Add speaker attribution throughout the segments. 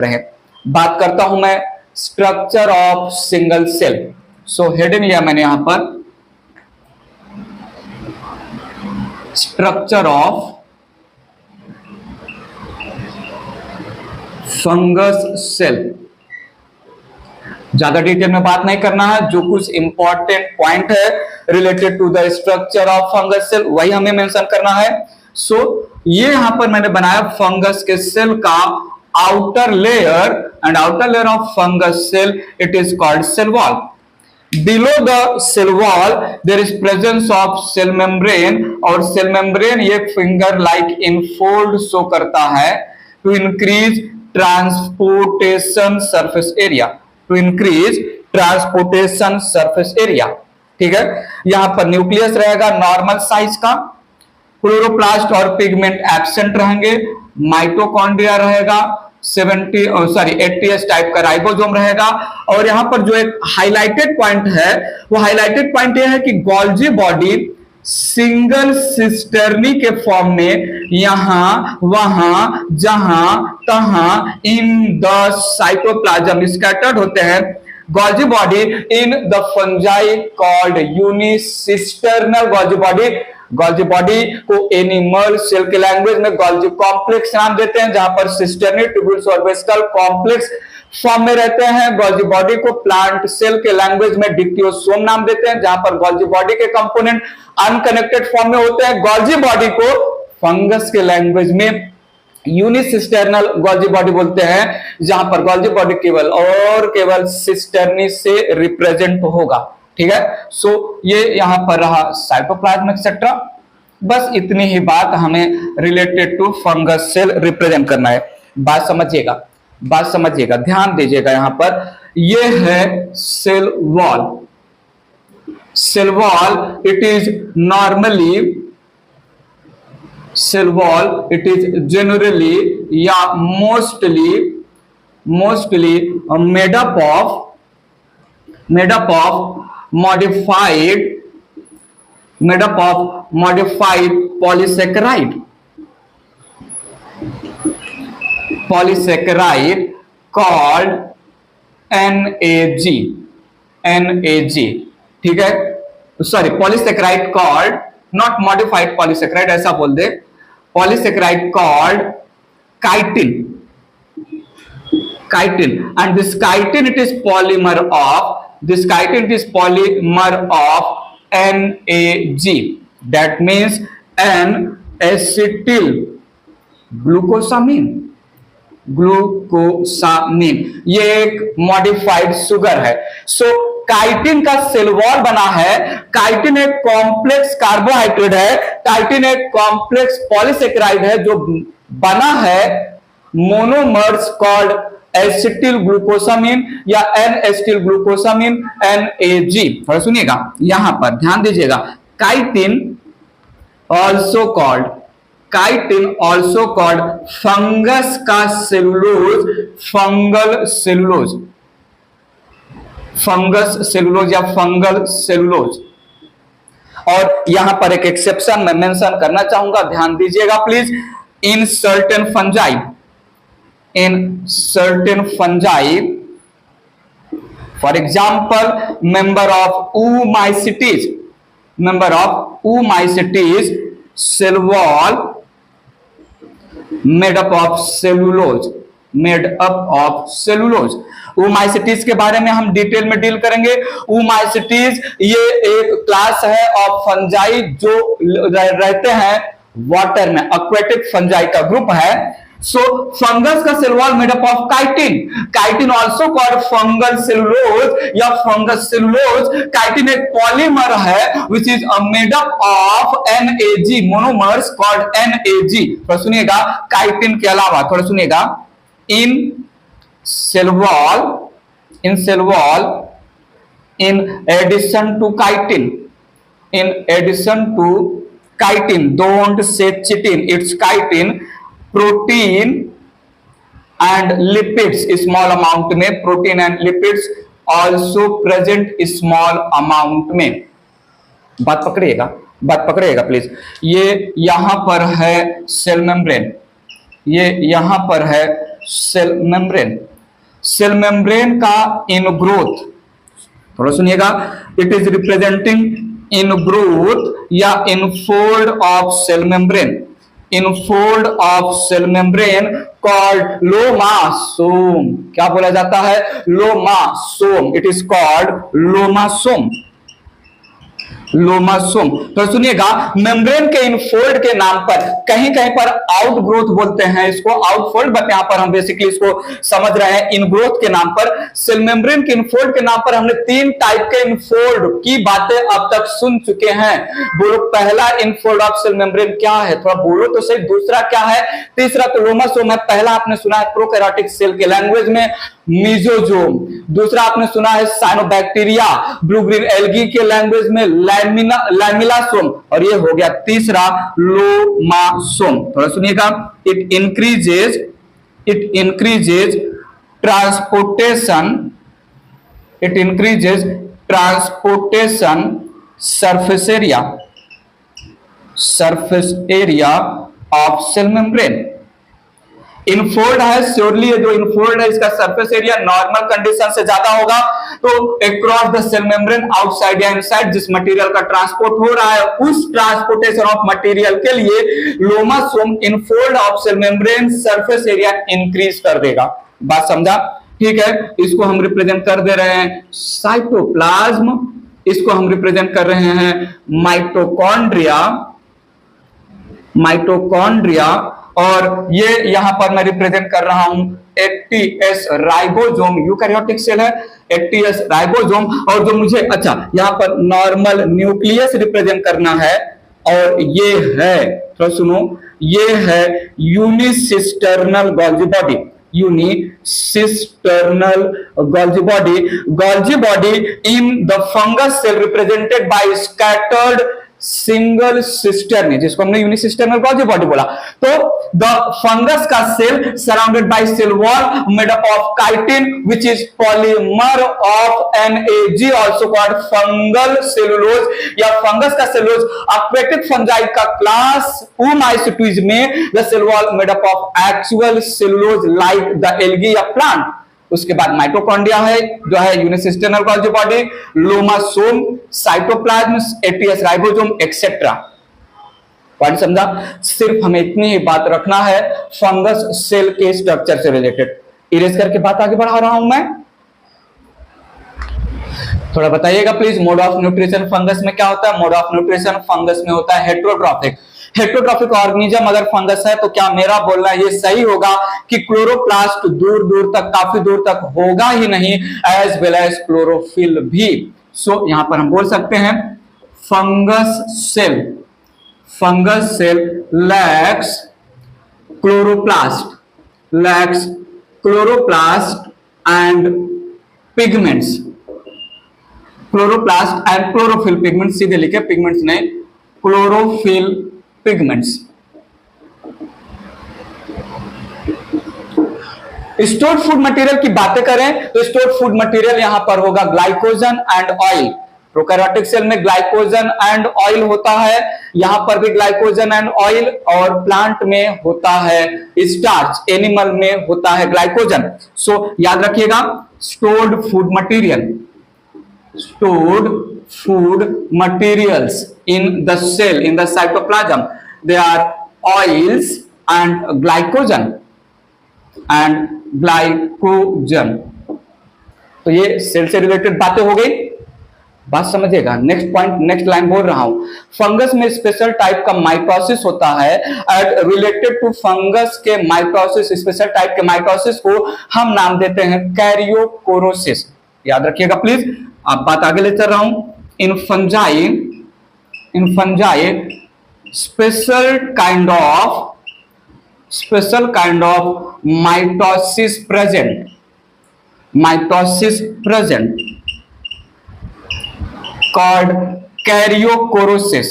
Speaker 1: रहे। बात करता हूं मैं structure of single cell. So heading लिया मैंने यहां पर स्ट्रक्चर ऑफ फंगस सेल। ज्यादा डिटेल में बात नहीं करना है, जो कुछ इंपॉर्टेंट पॉइंट है related to the structure of fungus cell वही हमें मेंशन करना है। सो ये यहां पर मैंने बनाया फंगस के सेल का outer layer, and outer layer of fungus cell it is called cell wall. Below the cell wall there is presence of cell membrane, और सेल मेम्ब्रेन ये फिंगर लाइक इनफोल्ड शो करता है to increase transportation surface area, to increase transportation surface area. ठीक है, यहां पर nucleus रहेगा normal size का, क्लोरोप्लास्ट और पिगमेंट एब्सेंट रहेंगे, माइटोकॉन्ड्रिया रहेगा, 80s टाइप का राइबोसोम रहेगा। और यहां पर जो एक हाइलाइटेड पॉइंट है वो हाइलाइटेड पॉइंट यह है कि गोल्जी बॉडी सिंगल सिस्टर्नी के फॉर्म में यहां वहां जहां तहां इन द साइटोप्लाज्म स्कैटर्ड होते हैं। Golgi body in the fungi called unicisternal Golgi body. Golgi body को एनिमल सेल के लैंग्वेज में गोल्जी कॉम्प्लेक्स नाम देते हैं, जहां पर सिस्टर्नी ट्यूब्यूल्स और वेसिकल कॉम्प्लेक्स फॉर्म में रहते हैं। गोल्जी बॉडी को प्लांट सेल के लैंग्वेज में डिक्टियोसोम नाम देते हैं, जहां पर गोल्जी बॉडी के कंपोनेंट अनकनेक्टेड फॉर्म में होते हैं। गोल्जी बॉडी को फंगस के लैंग्वेज में यूनिसिस्टर्नल गोल्जी बॉडी बोलते हैं, जहां पर गोल्जी बॉडी केवल और केवल सिस्टर्नी से रिप्रेजेंट होगा। ठीक है, सो ये यहां पर रहा साइटोप्लाज्म एक्सेट्रा। बस इतनी ही बात हमें related to fungus cell represent करना है। बात समझिएगा, ध्यान दीजिएगा। यहां पर ये है cell wall. Cell wall it is normally, cell wall it is generally या mostly made up of modified polysaccharide called NAG। ठीक है, sorry, polysaccharide called, not modified polysaccharide, ऐसा बोल दे, polysaccharide called chitin, and this chitin it is polymer of NAG, that means N-acetyl glucosamine. ये एक modified sugar है। सो chitin का cell wall बना है। काइटिन एक कॉम्प्लेक्स कार्बोहाइड्रेट है, काइटिन एक कॉम्प्लेक्स पॉलीसेकेराइड है जो बना है मोनोमर्स कॉल्ड एसिटिल ग्लूकोसामिन या एन एसिटिल ग्लूकोसामिन NAG। थोड़ा सुनिएगा, यहां पर ध्यान दीजिएगा। काइटिन ऑल्सो कॉल्ड फंगस का सेलुलोज, फंगस सेलुलोज या फंगल सेलुलोज। और यहां पर एक एक्सेप्शन मैं मेंशन करना चाहूंगा, ध्यान दीजिएगा please. In certain fungi, for example, member of Oomycetes, cell wall made up of cellulose। Oomycetes के बारे में हम डिटेल में डील करेंगे। Oomycetes ये एक क्लास है ऑफ फंजाई जो रहते हैं वाटर में, एक्वेटिक फंजाई का ग्रुप है। So fungus का cell wall made up of chitin also called fungal cellulose या fungus cellulose। chitin एक पॉलीमर है which is made up of NAG monomers called NAG। थोड़ा सुनिएगा, chitin के अलावा थोड़ा सुनिएगा, in cell wall in addition to chitin, don't say chitin, it's chitin, protein and lipids small amount में, protein and lipids also present small amount में। बात पकड़िएगा please. ये यहां पर है सेल मेम्ब्रेन, ये यहां पर है सेल मेम्ब्रेन। सेल मेम्ब्रेन का इनग्रोथ, थोड़ा सुनिएगा, इट इज रिप्रेजेंटिंग इनग्रोथ या infold of cell membrane, infold of cell membrane called lomasome. क्या बोला जाता है? Lomasome. It is called lomasome, lomasome. तो सुनिएगा, मेम्ब्रेन के इनफोल्ड के नाम पर कहीं कहीं पर आउटग्रोथ बोलते हैं इसको, आउटफोल्ड, बट यहां पर हम बेसिकली इसको समझ रहे हैं इनग्रोथ के नाम पर। सेल मेम्ब्रेन के इनफोल्ड के नाम पर हमने 3 टाइप के इनफोल्ड की बातें अब तक सुन चुके हैं। बोलो, पहला इनफोल्ड ऑफ सेल मेम्ब्रेन क्या है? थोड़ा बोलो तो सही। दूसरा क्या है? तीसरा तो लोमासोम है। पहला आपने सुना है प्रोकैरियोटिक सेल के लैंग्वेज में मीजोजोम, दूसरा आपने सुना है साइनोबैक्टीरिया, ब्लू ग्रीन एल्गी के लैंग्वेज में लैमिलासोम, और ये हो गया तीसरा लोमासोम। थोड़ा सुनिएगा, it increases transportation, surface area of cell membrane. Infold है, श्योरली जो इनफोल्ड है इसका सरफेस एरिया नॉर्मल कंडीशन से ज्यादा होगा। तो across the cell membrane, outside या इनसाइड, जिस मटेरियल का ट्रांसपोर्ट हो रहा है उस ट्रांसपोर्टेशन ऑफ मटेरियल के लिए lomasome infold of cell membrane surface area increase कर देगा। बात समझा? ठीक है, इसको हम रिप्रेजेंट कर दे रहे हैं साइटोप्लाज्म, इसको हम रिप्रेजेंट कर रहे हैं माइटोकॉन्ड्रिया, और ये यहां पर मैं रिप्रेजेंट कर रहा हूं 80S राइबोसोम। यूकैरियोटिक सेल है, 80S राइबोसोम। और जो मुझे यहां पर नॉर्मल न्यूक्लियस रिप्रेजेंट करना है, और ये है, तो सुनो, ये है unicisternal Golgi body, Golgi body in the fungus cell represented by scattered single cistern, जिसको हमने यूनिसिस्टर्नल गोल्जी बॉडी बोला। तो द फंगस का cell surrounded by cell wall made up of chitin which is polymer of NAG, also called fungal cellulose या fungus का cellulose. Aquatic fungi का class oomycetes में the cell wall made up of actual cellulose like the algae या plant. उसके बाद mitochondria है जो है unicisternal Golgi body, lomasome, cytoplasm, 80S ribosome etcetera. Point समझा? सिर्फ हमें इतनी ही बात रखना है फंगस सेल के स्ट्रक्चर से रिलेटेड। इरेज करके बात आगे बढ़ा रहा हूं मैं। थोड़ा बताइएगा please, mode of nutrition fungus में क्या होता है? मोड ऑफ न्यूट्रिशन फंगस में होता है हेटेरोट्रॉफिक। हेटेरोट्रॉफिक ऑर्गेनिज्म अगर फंगस है तो क्या मेरा बोलना ये सही होगा कि क्लोरोप्लास्ट दूर दूर तक, काफी दूर तक होगा ही नहीं, एज वेल एज क्लोरोफिल भी। सो यहां पर हम बोल सकते हैं fungus cell lacks chloroplast and pigments, chloroplast and chlorophyll pigments, सीधे लिखे पिगमेंट्स नहीं, chlorophyll pigments. Stored food material की बातें करें तो स्टोर्ड फूड मटेरियल यहां पर होगा glycogen and oil. Prokaryotic cell में ग्लाइकोजन एंड ऑयल होता है, यहां पर भी ग्लाइकोजन एंड ऑयल, और प्लांट में होता है स्टार्च, एनिमल में होता है ग्लाइकोजन। सो याद रखिएगा, stored food materials in the cell, in the cytoplasm, they are oils and glycogen तो ये सेल से रिलेटेड बातें हो गई, बात समझिएगा। नेक्स्ट पॉइंट, नेक्स्ट लाइन बोल रहा हूं, फंगस में स्पेशल टाइप का माइटोसिस होता है, एंड रिलेटेड टू फंगस के माइटोसिस, स्पेशल टाइप के माइटोसिस को हम नाम देते हैं कैरियोकोरोसिस। याद रखिएगा प्लीज, अब बात आगे ले चल रहा हूं। इन fungi special kind of mitosis present called कैरियोकोरोसिस,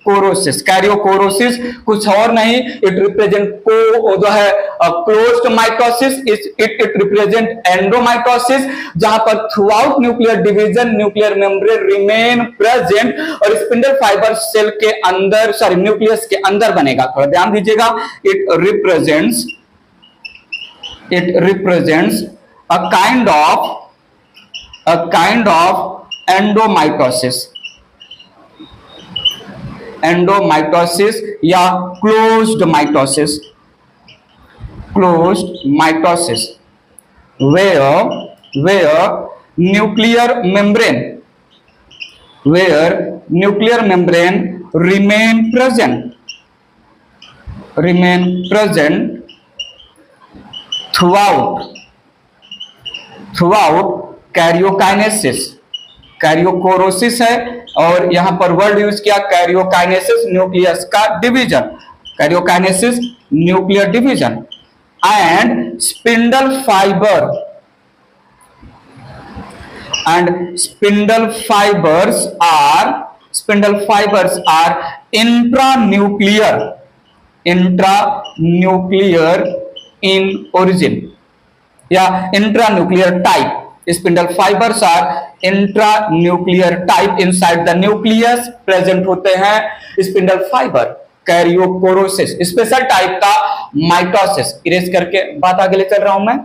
Speaker 1: कोरोसिस। कैरियोकोरोसिस कुछ और नहीं, इट रिप्रेजेंट को जो है क्लोज्ड माइटोसिस, इट रिप्रेजेंट एंडोमाइटोसिस, जहां पर through out nuclear division nuclear membrane remain present और स्पिंडल फाइबर सेल के अंदर, सॉरी न्यूक्लियस के अंदर बनेगा। थोड़ा ध्यान दीजिएगा, it represents a kind of endomitosis या closed mitosis where nuclear membrane remain present throughout karyokinesis. Karyochorisis है और यहां पर वर्ड यूज किया कैरियोकाइनेसिस, न्यूक्लियस का division, karyokinesis nuclear division and spindle fibres are intranuclear in origin या intranuclear type. Spindle fibres are intranuclear type, inside the nucleus present होते हैं spindle fibre. Karyochorisis special type का mitosis. Erase करके बात आगे ले चल रहा हूं मैं।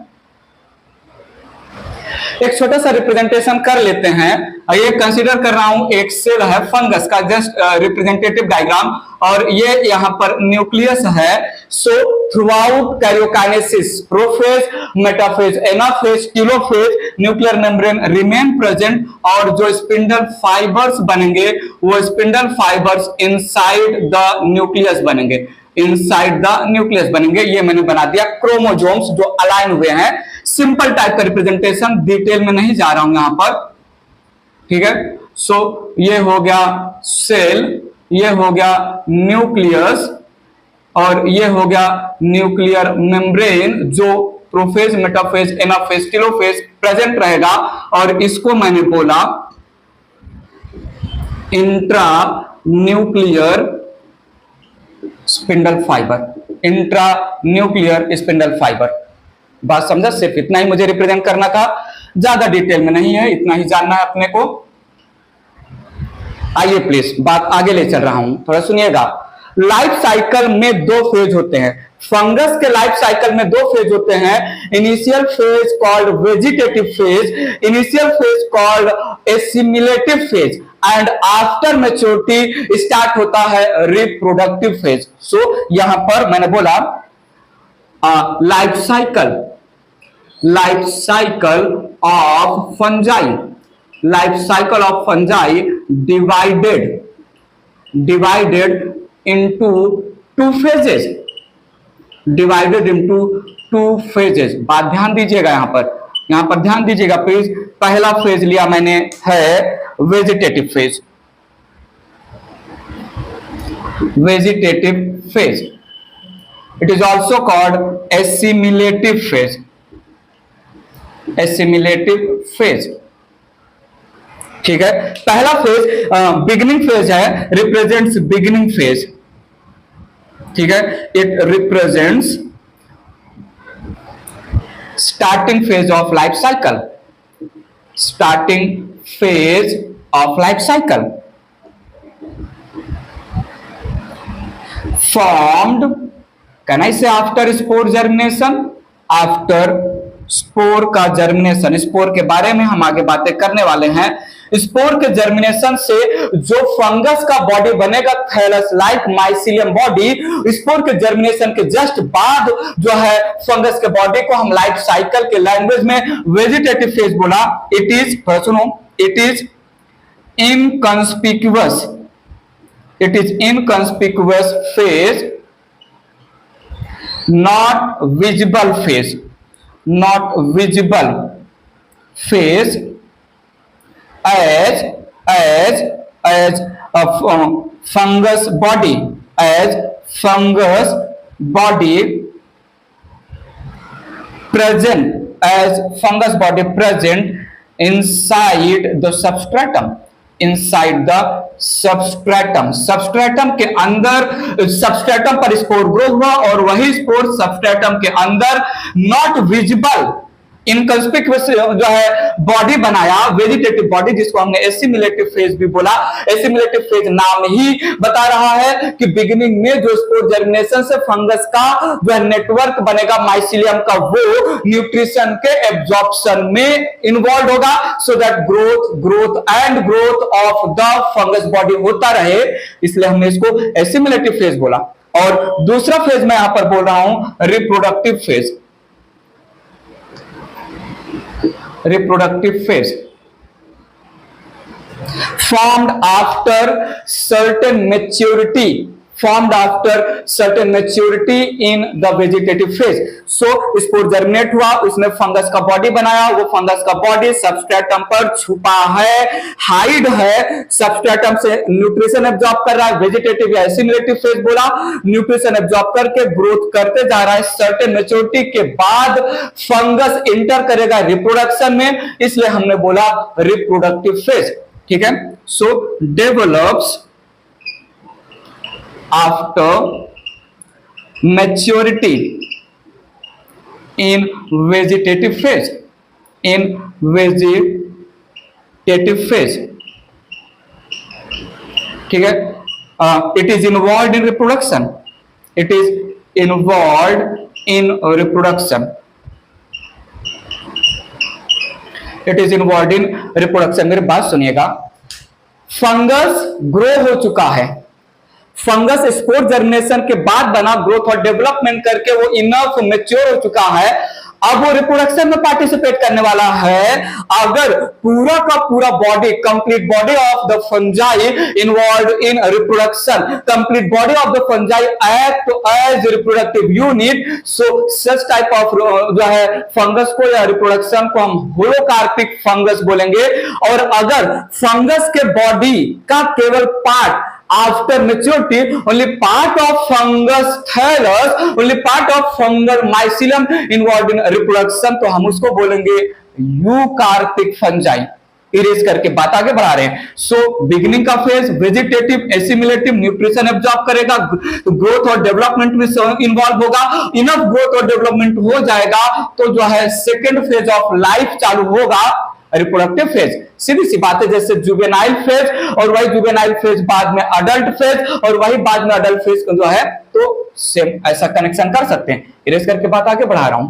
Speaker 1: एक छोटा सा रिप्रेजेंटेशन कर लेते हैं। ये कंसीडर कर रहा हूं एक सेल है फंगस का, जस्ट रिप्रेजेंटेटिव डायग्राम, और ये यहां पर न्यूक्लियस है। So through out karyokinesis, prophase, metaphase, anaphase, telophase, nuclear membrane remain present और जो स्पिंडल फाइबर्स बनेंगे वो spindle fibres inside the nucleus बनेंगे। ये मैंने बना दिया क्रोमोजोम्स जो अलाइन हुए हैं। सिंपल टाइप का रिप्रेजेंटेशन, डिटेल में नहीं जा रहा हूं यहां पर, ठीक है। सो ये हो गया सेल, ये हो गया न्यूक्लियस और ये हो गया न्यूक्लियर मेम्ब्रेन जो prophase, metaphase, anaphase, telophase present रहेगा। और इसको मैंने बोला इंट्रा न्यूक्लियर स्पिंडल फाइबर। बात समझा? सिर्फ इतना ही मुझे रिप्रेजेंट करना था, ज्यादा डिटेल में नहीं है, इतना ही जानना है अपने को। आइए प्लीज बात आगे ले चल रहा हूं, थोड़ा सुनिएगा। लाइफ साइकिल में दो फेज होते हैं। फंगस के लाइफ साइकिल में दो फेज होते हैं। Initial phase called vegetative phase, initial phase called assimilative phase, and after maturity start होता है रिप्रोडक्टिव फेज। सो यहां पर मैंने बोला life cycle of fungi divided into two phases। बात ध्यान दीजिएगा, यहां पर ध्यान दीजिएगा प्लीज। पहला फेज लिया मैंने है vegetative phase. It is also called assimilative phase, ठीक है। पहला फेज बिगिनिंग फेज है, रिप्रेजेंट्स बिगिनिंग फेज, ठीक है। It represents starting phase of life cycle, formed, can I say after spore germination? After spore का जर्मिनेशन, स्पोर के बारे में हम आगे बातें करने वाले हैं। स्पोर के जर्मिनेशन से जो फंगस का बॉडी बनेगा, thallus like mycelium body, spore के जर्मिनेशन के जस्ट बाद जो है फंगस के बॉडी को हम लाइफ साइकिल के लैंग्वेज में वेजिटेटिव फेज बोला। इट इज, सुनो, it is inconspicuous phase, not visible phase as a fungus body present inside the substratum, inside the substratum. Substratum के अंदर, सबस्ट्रेटम पर स्पोर ग्रो हुआ और वही स्पोर सबस्ट्रेटम के अंदर नॉट विजिबल इनकंस्पिक्यूअस जो है बॉडी बनाया, वेजिटेटिव बॉडी, जिसको हमने एसिमिलेटिव फेज भी बोला। एसिमिलेटिव फेज नाम ही बता रहा है कि बिगिनिंग में जो स्पोर जर्मिनेशन से फंगस का जो है नेटवर्क बनेगा माइसिलियम का, वो न्यूट्रिशन के एब्जॉर्प्शन में इन्वॉल्व होगा, so that growth and growth of the fungus body होता रहे, इसलिए हमने इसको एसिमिलेटिव फेज बोला। और दूसरा फेज मैं यहां पर बोल रहा हूं reproductive phase. Reproductive phase formed after certain maturity in the vegetative phase. So spore germinate हुआ, उसने फंगस का बॉडी बनाया, वो फंगस का बॉडी सबस्ट्रेटम पर छुपा है, हाइड है, सबस्ट्रेटम से न्यूट्रिशन एब्जॉर्ब कर रहा है, वेजिटेटिव या एसिमिलेटिव फेज बोला, न्यूट्रिशन एब्जॉर्ब करके ग्रोथ करते जा रहा है। सर्टेन मैच्योरिटी के बाद फंगस इंटर करेगा रिप्रोडक्शन में, इसलिए हमने बोला रिप्रोडक्टिव फेज। ठीक है, सो develops after maturity in vegetative phase, ठीक है। it is involved in reproduction, मेरी बात सुनिएगा, फंगस ग्रो हो चुका है, फंगस स्पोर जर्मिनेशन के बाद बना, ग्रोथ और डेवलपमेंट करके वो इनफ मैच्योर हो चुका है, अब वो रिप्रोडक्शन में पार्टिसिपेट करने वाला है। अगर पूरा का पूरा body, complete body of the fungi involve in reproduction, complete body of the fungi act as reproductive unit, so such type of जो है फंगस को या रिप्रोडक्शन को हम होलोकार्पिक फंगस बोलेंगे। और अगर फंगस के बॉडी का केवल part after maturity, only part of fungus thallus, only part of fungal mycelium involved in reproduction, तो हम उसको बोलेंगे यूकार्पिक फंजाई। इरेज करके बात आगे बढ़ा रहे हैं। सो बिगिनिंग का phase vegetative, assimilative, nutrition absorb करेगा, तो ग्रोथ और डेवलपमेंट में इन्वॉल्व होगा, इनफ ग्रोथ और डेवलपमेंट हो जाएगा तो जो है सेकेंड फेज ऑफ लाइफ चालू होगा, रिप्रोडक्टिव फेज। सीधी सी बात है, जैसे जुवेनाइल फेज और वही जुवेनाइल फेज बाद में अडल्ट फेज और वही बाद में अडल्ट फेज जो है, तो सेम ऐसा कनेक्शन कर सकते हैं। इरेज करके बात आगे बढ़ा रहा हूं।